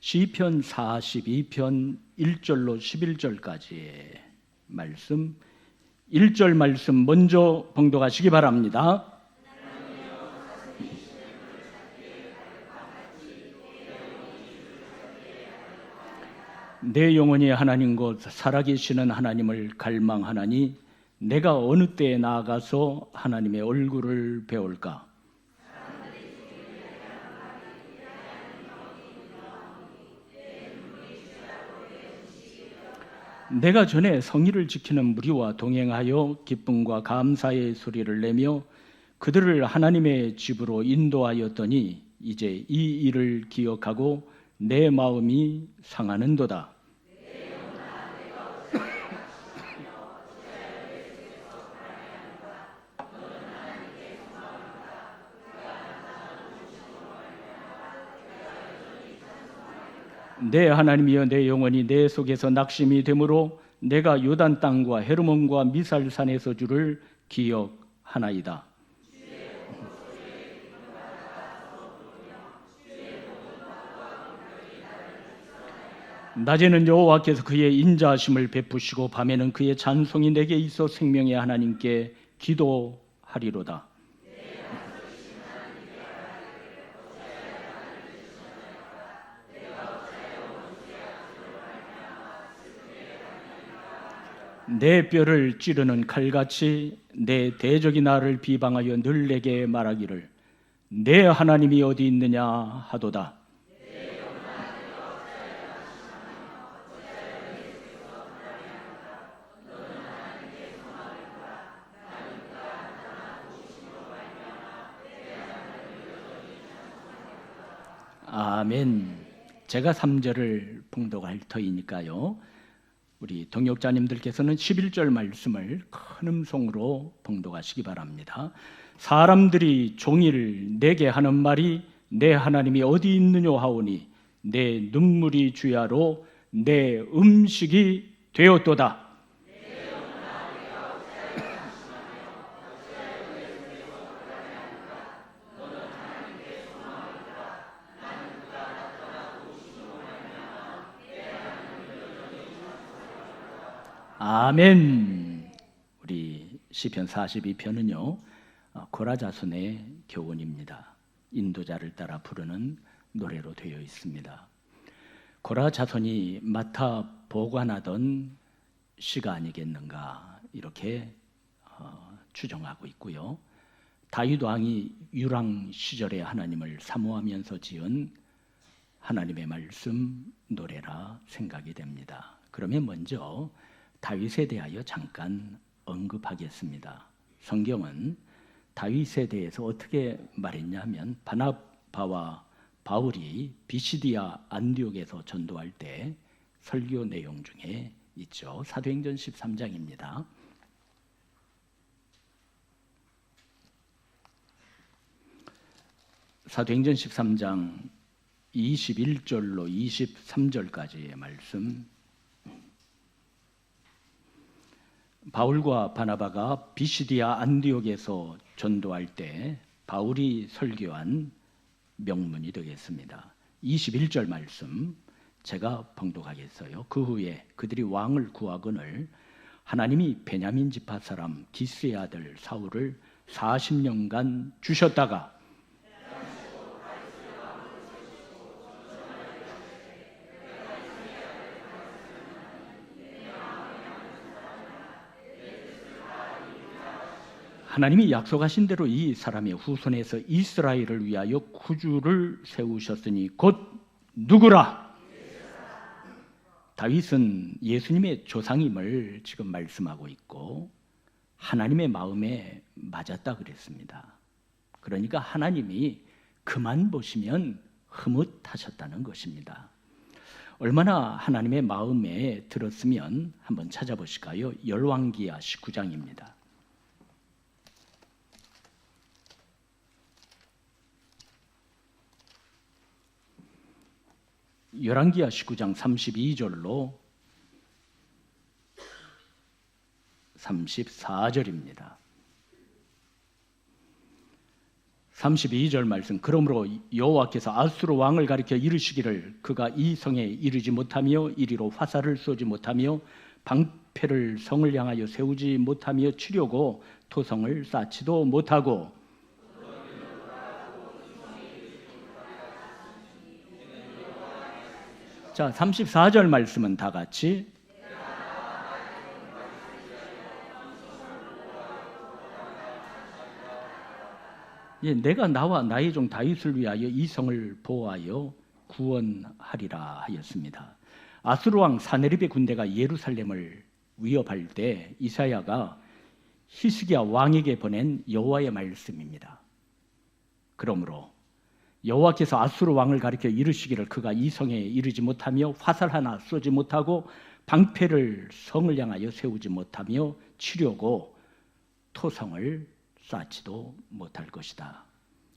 시편 42편 1절로 11절까지의 말씀, 1절 말씀 먼저 봉독하시기 바랍니다. 내 영혼이 하나님 곧 살아계시는 하나님을 갈망하나니 내가 어느 때에 나아가서 하나님의 얼굴을 배울까? 내가 전에 성의를 지키는 무리와 동행하여 기쁨과 감사의 소리를 내며 그들을 하나님의 집으로 인도하였더니 이제 이 일을 기억하고 내 마음이 상하는도다. 내 하나님이여, 내 영혼이 내 속에서 낙심이 되므로 내가 요단 땅과 헤르몬과 미살산에서 주를 기억하나이다. 낮에는 여호와께서 그의 인자하심을 베푸시고 밤에는 그의 찬송이 내게 있어 생명의 하나님께 기도하리로다. 내 뼈를 찌르는 칼같이 내 대적이 나를 비방하여 늘 내게 말하기를 내 하나님이 어디 있느냐 하도다. 아멘. 제가 3절을 봉독할 터이니까요, 우리 동역자님들께서는 11절 말씀을 큰 음성으로 봉독하시기 바랍니다. 사람들이 종일 내게 하는 말이 내 하나님이 어디 있느냐 하오니 내 눈물이 주야로 내 음식이 되었도다. 아멘. 우리 시편 42편은요 고라 자손의 교훈입니다. 인도자를 따라 부르는 노래로 되어 있습니다. 고라 자손이 맡아 보관하던 시가 아니겠는가 이렇게 추정하고 있고요. 다윗 왕이 유랑 시절에 하나님을 사모하면서 지은 하나님의 말씀 노래라 생각이 됩니다. 그러면 먼저 다윗에 대하여 잠깐 언급하겠습니다. 성경은 다윗에 대해서 어떻게 말했냐면 바나바와 바울이 비시디아 안디옥에서 전도할 때 설교 내용 중에 있죠. 사도행전 13장입니다. 사도행전 13장 21절로 23절까지의 말씀. 바울과 바나바가 비시디아 안디옥에서 전도할 때 바울이 설교한 명문이 되겠습니다. 21절 말씀 제가 봉독하겠어요. 그 후에 그들이 왕을 구하거늘 하나님이 베냐민 지파 사람 기스의 아들 사울을 40년간 주셨다가 하나님이 약속하신 대로 이 사람의 후손에서 이스라엘을 위하여 구주를 세우셨으니 곧 누구라? 다윗은 예수님의 조상임을 지금 말씀하고 있고 하나님의 마음에 맞았다 그랬습니다. 그러니까 하나님이 그만 보시면 흐뭇하셨다는 것입니다. 얼마나 하나님의 마음에 들었으면 한번 찾아보실까요? 열왕기하 19장입니다. 열왕기하 19장 32절로 34절입니다. 32절 말씀. 그러므로 여호와께서 아수르 왕을 가리켜 이르시기를 그가 이 성에 이르지 못하며 이리로 화살을 쏘지 못하며 방패를 성을 향하여 세우지 못하며 치려고 토성을 쌓지도 못하고. 자, 34절 말씀은 다 같이. 예, 내가 나와 나의 종 다윗을 위하여 이 성을 보호하여 구원하리라 하였습니다. 아수르 왕 사네립의 군대가 예루살렘을 위협할 때 이사야가 히스기야 왕에게 보낸 여호와의 말씀입니다. 그러므로 여호와께서 아수르 왕을 가리켜 이르시기를 그가 이 성에 이르지 못하며 화살 하나 쏘지 못하고 방패를 성을 향하여 세우지 못하며 치려고 토성을 쌓지도 못할 것이다.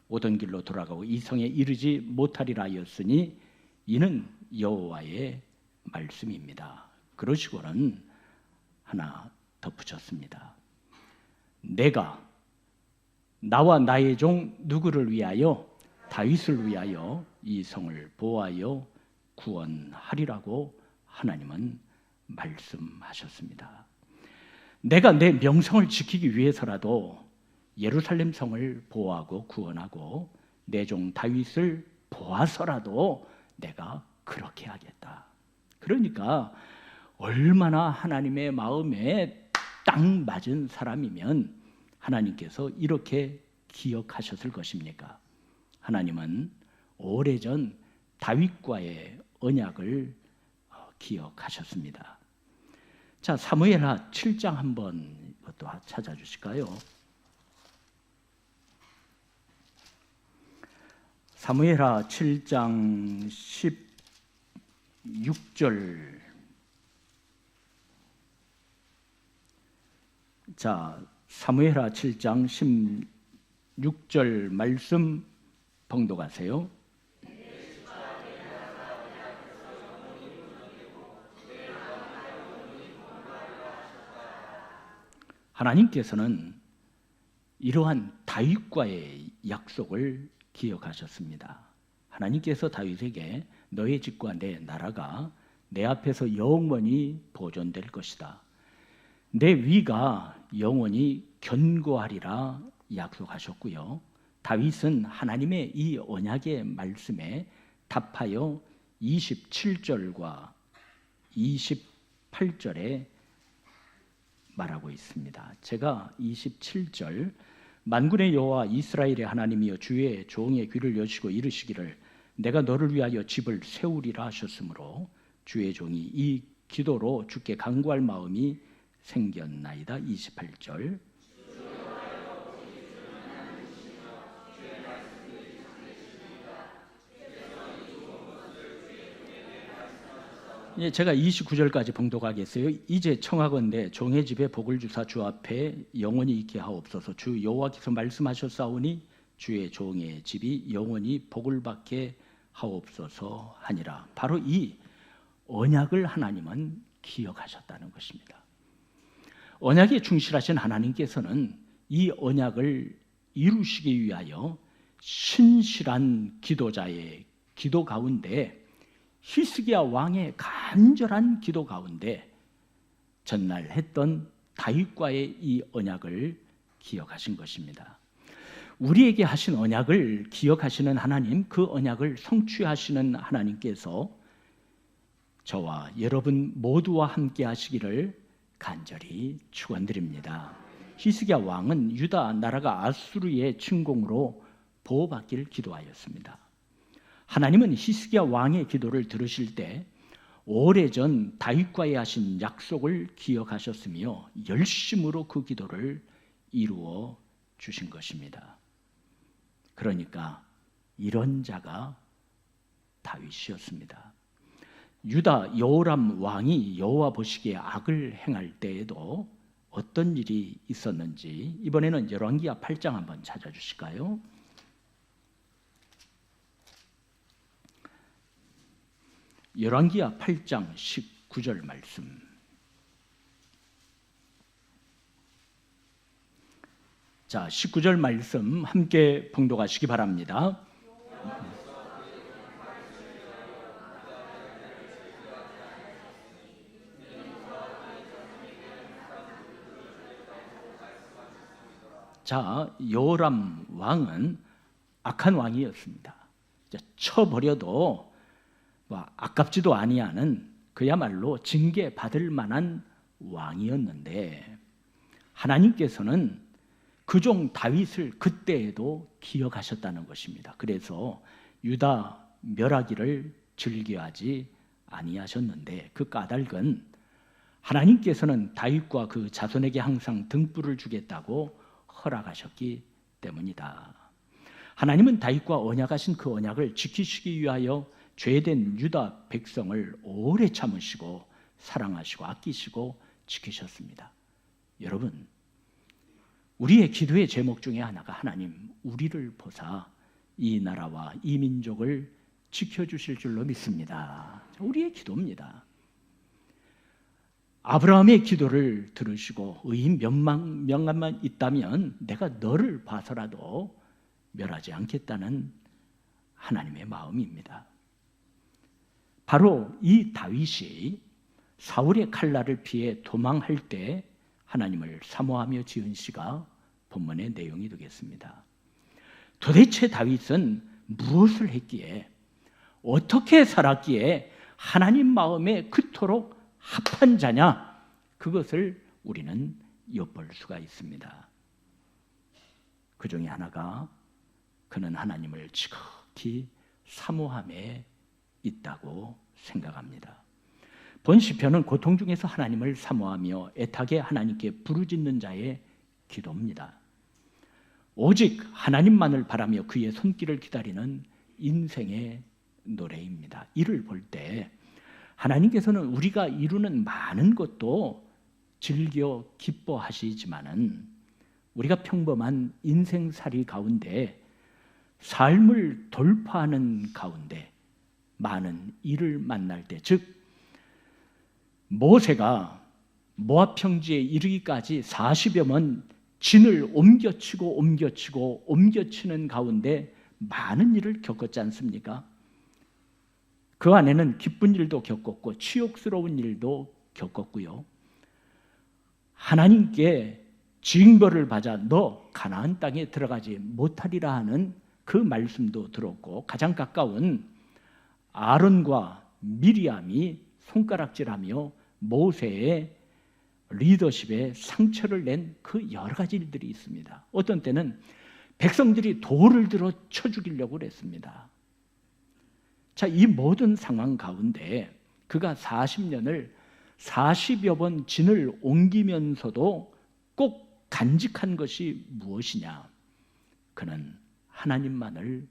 오던 길로 돌아가고 이 성에 이르지 못하리라 하였으니 이는 여호와의 말씀입니다. 그러시고는 하나 덧붙였습니다. 내가 나와 나의 종 누구를 위하여? 다윗을 위하여 이 성을 보호하여 구원하리라고 하나님은 말씀하셨습니다. 내가 내 명성을 지키기 위해서라도 예루살렘 성을 보호하고 구원하고 내 종 다윗을 보아서라도 내가 그렇게 하겠다. 그러니까 얼마나 하나님의 마음에 딱 맞은 사람이면 하나님께서 이렇게 기억하셨을 것입니까? 하나님은 오래전 다윗과의 언약을 기억하셨습니다. 자, 사무엘하 7장 한번 이것도 찾아주실까요? 사무엘하 7장 16절. 자, 사무엘하 7장 16절 말씀 봉독하세요. 하나님께서는 이러한 다윗과의 약속을 기억하셨습니다. 하나님께서 다윗에게 너의 집과 내 나라가 내 앞에서 영원히 보존될 것이다. 내 위가 영원히 견고하리라 약속하셨고요. 다윗은 하나님의 이 언약의 말씀에 답하여 27절과 28절에 말하고 있습니다. 제가 27절 만군의 여호와 이스라엘의 하나님이여 주의 종의 귀를 여시고 이르시기를 내가 너를 위하여 집을 세우리라 하셨으므로 주의 종이 이 기도로 주께 간구할 마음이 생겼나이다. 28절. 예, 제가 29절까지 봉독하겠어요. 이제 청하건대 종의 집에 복을 주사 주 앞에 영원히 있게 하옵소서. 주 여호와께서 말씀하셨사오니 주의 종의 집이 영원히 복을 받게 하옵소서 하니라. 바로 이 언약을 하나님은 기억하셨다는 것입니다. 언약에 충실하신 하나님께서는 이 언약을 이루시기 위하여 신실한 기도자의 기도 가운데 히스기야 왕의 간절한 기도 가운데 전날 했던 다윗과의 이 언약을 기억하신 것입니다. 우리에게 하신 언약을 기억하시는 하나님, 그 언약을 성취하시는 하나님께서 저와 여러분 모두와 함께 하시기를 간절히 축원드립니다. 히스기야 왕은 유다 나라가 아수르의 침공으로 보호받기를 기도하였습니다. 하나님은 히스기야 왕의 기도를 들으실 때 오래전 다윗과의 하신 약속을 기억하셨으며 열심으로 그 기도를 이루어 주신 것입니다. 그러니까 이런 자가 다윗이었습니다. 유다 여호람 왕이 여호와 보시기에 악을 행할 때에도 어떤 일이 있었는지 이번에는 열왕기하 8장 한번 찾아주실까요? 열왕기하 8장 19절 말씀. 자, 19절 말씀 함께 봉독하시기 바랍니다. 자, 요람 왕은 악한 왕이었습니다. 쳐버려도 아깝지도 아니하는 그야말로 징계받을 만한 왕이었는데, 하나님께서는 그 종 다윗을 그때에도 기억하셨다는 것입니다. 그래서 유다 멸하기를 즐겨하지 아니하셨는데, 그 까닭은 하나님께서는 다윗과 그 자손에게 항상 등불을 주겠다고 허락하셨기 때문이다. 하나님은 다윗과 언약하신 그 언약을 지키시기 위하여 죄된 유다 백성을 오래 참으시고 사랑하시고 아끼시고 지키셨습니다. 여러분, 우리의 기도의 제목 중에 하나가 하나님, 우리를 보사 이 나라와 이 민족을 지켜주실 줄로 믿습니다. 우리의 기도입니다. 아브라함의 기도를 들으시고 의인 명함만 있다면 내가 너를 봐서라도 멸하지 않겠다는 하나님의 마음입니다. 바로 이 다윗이 사울의 칼날을 피해 도망할 때 하나님을 사모하며 지은 시가 본문의 내용이 되겠습니다. 도대체 다윗은 무엇을 했기에, 어떻게 살았기에 하나님 마음에 그토록 합한 자냐? 그것을 우리는 엿볼 수가 있습니다. 그 중에 하나가 그는 하나님을 지극히 사모함에 있다고 생각합니다. 본 시편은 고통 중에서 하나님을 사모하며 애타게 하나님께 부르짖는 자의 기도입니다. 오직 하나님만을 바라며 그의 손길을 기다리는 인생의 노래입니다. 이를 볼 때 하나님께서는 우리가 이루는 많은 것도 즐겨 기뻐하시지만은 우리가 평범한 인생살이 가운데 삶을 돌파하는 가운데 많은 일을 만날 때, 즉 모세가 모압 평지에 이르기까지 40여 번 진을 옮겨치는 가운데 많은 일을 겪었지 않습니까? 그 안에는 기쁜 일도 겪었고 치욕스러운 일도 겪었고요. 하나님께 징벌을 받아 너 가나안 땅에 들어가지 못하리라 하는 그 말씀도 들었고, 가장 가까운 아론과 미리암이 손가락질하며 모세의 리더십에 상처를 낸 그 여러 가지 일들이 있습니다. 어떤 때는 백성들이 돌을 들어 쳐 죽이려고 그랬습니다. 자, 이 모든 상황 가운데 그가 40년을 40여 번 진을 옮기면서도 꼭 간직한 것이 무엇이냐? 그는 하나님만을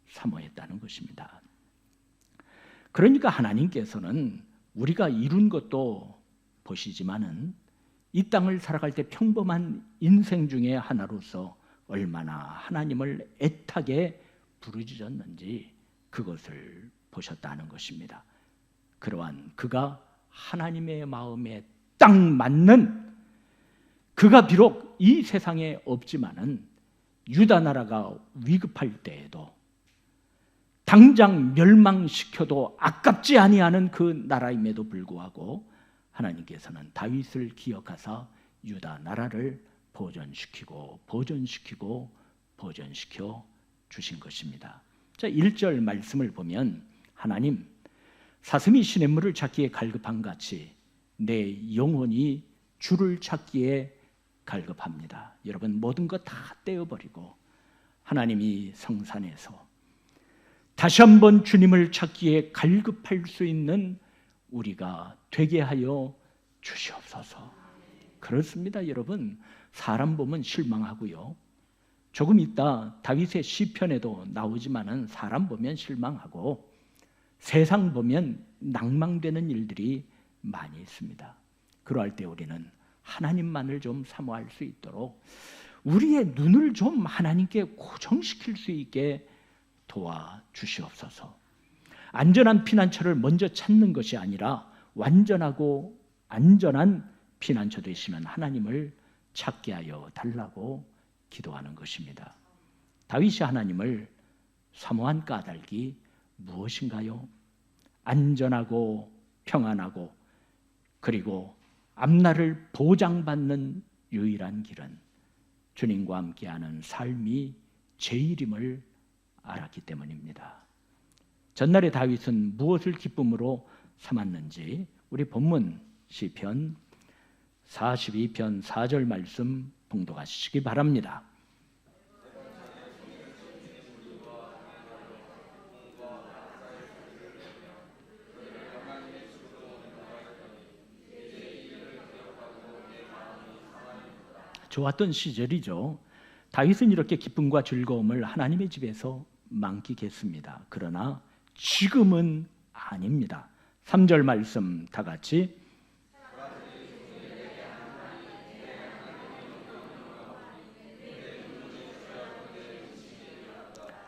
사모했다는 것입니다. 그러니까 하나님께서는 우리가 이룬 것도 보시지만은 이 땅을 살아갈 때 평범한 인생 중에 하나로서 얼마나 하나님을 애타게 부르짖었는지 그것을 보셨다는 것입니다. 그러한 그가 하나님의 마음에 딱 맞는, 그가 비록 이 세상에 없지만은 유다 나라가 위급할 때에도 당장 멸망시켜도 아깝지 아니하는 그 나라임에도 불구하고 하나님께서는 다윗을 기억하사 유다 나라를 보존시켜 주신 것입니다. 자, 1절 말씀을 보면 하나님, 사슴이 시냇물을 찾기에 갈급한 같이 내 영혼이 주를 찾기에 갈급합니다. 여러분, 모든 것 다 떼어버리고 하나님이 성산에서 다시 한번 주님을 찾기에 갈급할 수 있는 우리가 되게 하여 주시옵소서. 그렇습니다, 여러분. 사람 보면 실망하고요. 조금 있다 다윗의 시편에도 나오지만은 사람 보면 실망하고 세상 보면 낭망되는 일들이 많이 있습니다. 그러할 때 우리는 하나님만을 좀 사모할 수 있도록 우리의 눈을 좀 하나님께 고정시킬 수 있게 도와주시옵소서. 안전한 피난처를 먼저 찾는 것이 아니라 완전하고 안전한 피난처 되시면 하나님을 찾게 하여 달라고 기도하는 것입니다. 다윗이 하나님을 사모한 까닭이 무엇인가요? 안전하고 평안하고 그리고 앞날을 보장받는 유일한 길은 주님과 함께하는 삶이 제일임을 알았기 때문입니다. 전날에 다윗은 무엇을 기쁨으로 삼았는지 우리 본문 시편 42편 4절 말씀 봉독하시기 바랍니다. 좋았던 시절이죠. 다윗은 이렇게 기쁨과 즐거움을 하나님의 집에서 만끽했습니다. 그러나 지금은 아닙니다. 3절 말씀 다 같이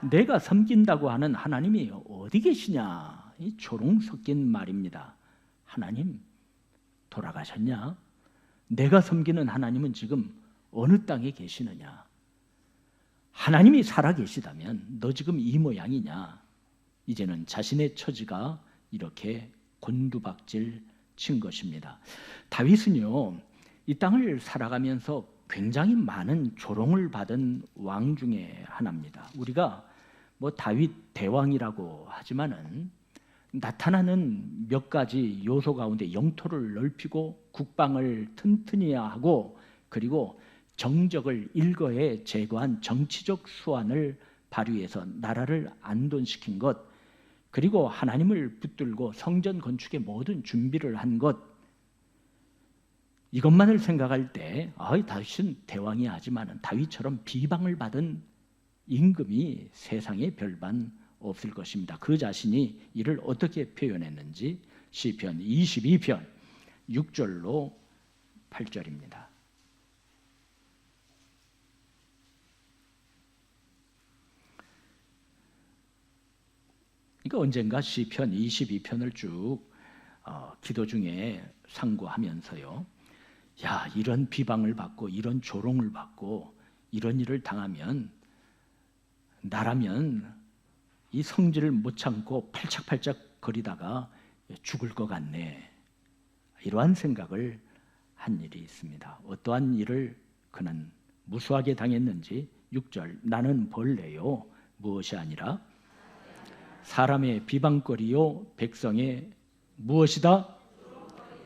내가 섬긴다고 하는 하나님이 어디 계시냐? 이 조롱 섞인 말입니다. 하나님 돌아가셨냐? 내가 섬기는 하나님은 지금 어느 땅에 계시느냐? 하나님이 살아계시다면 너 지금 이 모양이냐? 이제는 자신의 처지가 이렇게 곤두박질 친 것입니다. 다윗은요, 이 땅을 살아가면서 굉장히 많은 조롱을 받은 왕 중에 하나입니다. 우리가 다윗 대왕이라고 하지만은 나타나는 몇 가지 요소 가운데 영토를 넓히고 국방을 튼튼히 하고 그리고 정적을 일거에 제거한 정치적 수완을 발휘해서 나라를 안돈시킨 것, 그리고 하나님을 붙들고 성전 건축의 모든 준비를 한 것, 이것만을 생각할 때 다윗은 대왕이 하지만 다윗처럼 비방을 받은 임금이 세상에 별반 없을 것입니다. 그 자신이 이를 어떻게 표현했는지 시편 22편 6절로 8절입니다. 그러니까 언젠가 시편 22편을 쭉 기도 중에 상고하면서요, 야, 이런 비방을 받고 이런 조롱을 받고 이런 일을 당하면 나라면 이 성질을 못 참고 팔짝팔짝 거리다가 죽을 것 같네, 이러한 생각을 한 일이 있습니다. 어떠한 일을 그는 무수하게 당했는지 6절 나는 벌레요 무엇이 아니라 사람의 비방거리요 백성의 무엇이다?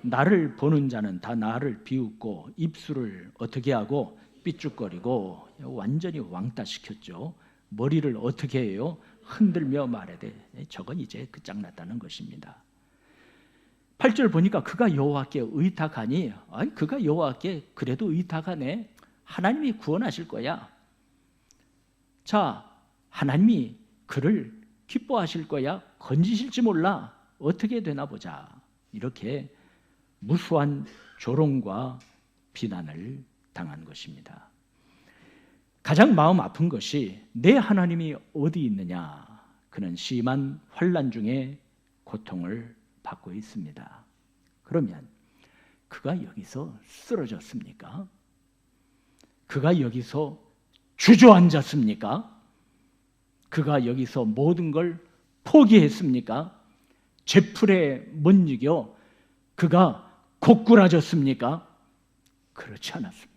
나를 보는 자는 다 나를 비웃고 입술을 어떻게 하고 삐죽거리고 완전히 왕따시켰죠. 머리를 어떻게 해요? 흔들며 말하되 저건 이제 끝장났다는 것입니다. 8절 보니까 그가 여호와께 의탁하니 그가 여호와께 그래도 의탁하네. 하나님이 구원하실 거야. 자, 하나님이 그를 기뻐하실 거야. 건지실지 몰라. 어떻게 되나 보자. 이렇게 무수한 조롱과 비난을 당한 것입니다. 가장 마음 아픈 것이 내 하나님이 어디 있느냐. 그는 심한 환난 중에 고통을 받고 있습니다. 그러면 그가 여기서 쓰러졌습니까? 그가 여기서 주저앉았습니까? 그가 여기서 모든 걸 포기했습니까? 제풀에 못 이겨 그가 고꾸라졌습니까? 그렇지 않았습니다.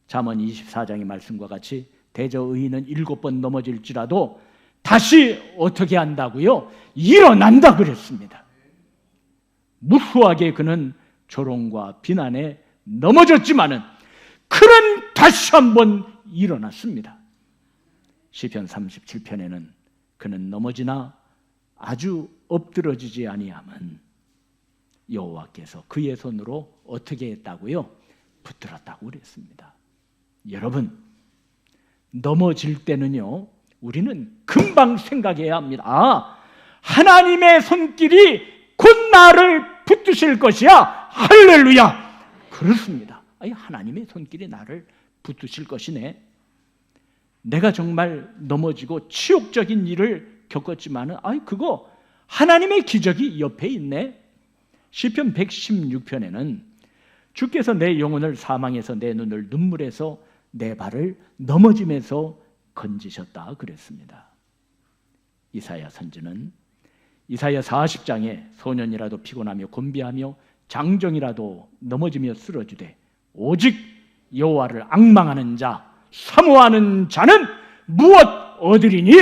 잠언 24장의 말씀과 같이 대저 의인은 7번 넘어질지라도 다시 어떻게 한다고요? 일어난다 그랬습니다. 무수하게 그는 조롱과 비난에 넘어졌지만은 그는 다시 한번 일어났습니다. 시편 37편에는 그는 넘어지나 아주 엎드러지지 아니함은 여호와께서 그의 손으로 어떻게 했다고요? 붙들었다고 그랬습니다. 여러분, 넘어질 때는요, 우리는 금방 생각해야 합니다. 하나님의 손길이 곧 나를 붙드실 것이야. 할렐루야. 그렇습니다. 하나님의 손길이 나를 붙드실 것이네. 내가 정말 넘어지고 치욕적인 일을 겪었지만은 그거 하나님의 기적이 옆에 있네. 시편 116편에는 주께서 내 영혼을 사망에서 내 눈을 눈물에서 내 발을 넘어짐에서 건지셨다 그랬습니다. 이사야 선지는 이사야 40장에 소년이라도 피곤하며 곤비하며 장정이라도 넘어지며 쓰러지되 오직 여호와를 앙망하는 자 사모하는 자는 무엇 얻으리니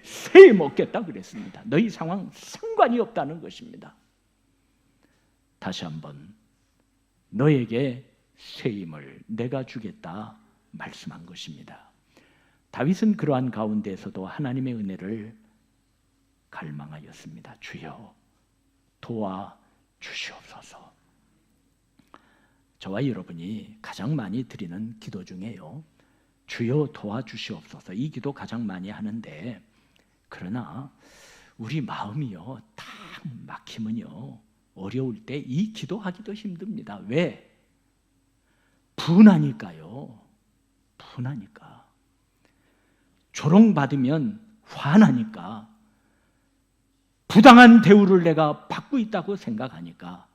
세임 얻겠다 그랬습니다. 너희 상황 상관이 없다는 것입니다. 다시 한번 너에게 세임을 내가 주겠다 말씀한 것입니다. 다윗은 그러한 가운데에서도 하나님의 은혜를 갈망하였습니다. 주여 도와 주시옵소서. 저와 여러분이 가장 많이 드리는 기도 중에요, 주여 도와주시옵소서, 이 기도 가장 많이 하는데, 그러나 우리 마음이요 딱 막히면요 어려울 때 이 기도하기도 힘듭니다. 왜? 분하니까요. 분하니까. 조롱받으면 화나니까. 부당한 대우를 내가 받고 있다고 생각하니까.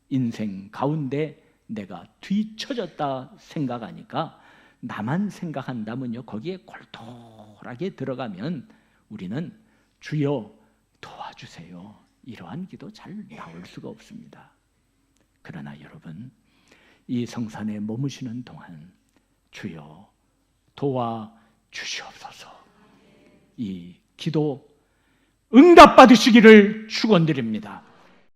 인생 가운데 내가 뒤처졌다 생각하니까. 나만 생각한다면요 거기에 골똘하게 들어가면 우리는 주여 도와주세요, 이러한 기도 잘 나올 수가 없습니다. 그러나 여러분, 이 성산에 머무시는 동안 주여 도와주시옵소서, 이 기도 응답받으시기를 축원드립니다.